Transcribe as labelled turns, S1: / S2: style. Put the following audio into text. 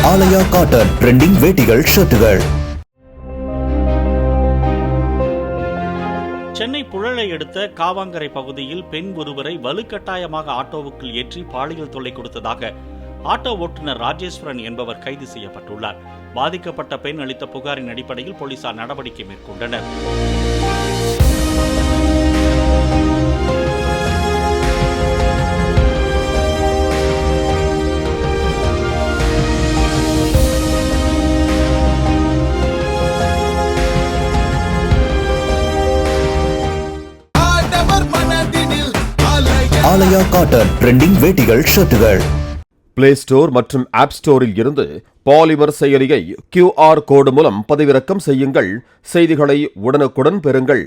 S1: ஆலயா cotton trending வேட்டிகள் ஷர்ட்டுகள்.
S2: Chennai புழலை அடுத்த காவாங்கரை பகுதியில் பெண் ஒருவரை வலுக்கட்டாயமாக ஆட்டோவுக்குள் ஏற்றி பாலியல் தொல்லை கொடுத்ததாக ஆட்டோ ஓட்டுநர் ராஜேஸ்வரன் என்பவர் கைது செய்யப்பட்டுள்ளார். பாதிக்கப்பட்ட பெண் அளித்த புகாரின் அடிப்படையில் போலீசார் நடவடிக்கை மேற்கொண்டனர்.
S1: ஆலயா காட்டன் ட்ரெண்டிங் வேட்டிகள் ஷர்ட்டுகள்.
S3: பிளே ஸ்டோர் மற்றும் ஆப் ஸ்டோரில் இருந்து பாலிமர் செயலியை QR கோடு மூலம் பதிவிறக்கம் செய்யுங்கள். செய்திகளை உடனுக்குடன் பெறுங்கள்.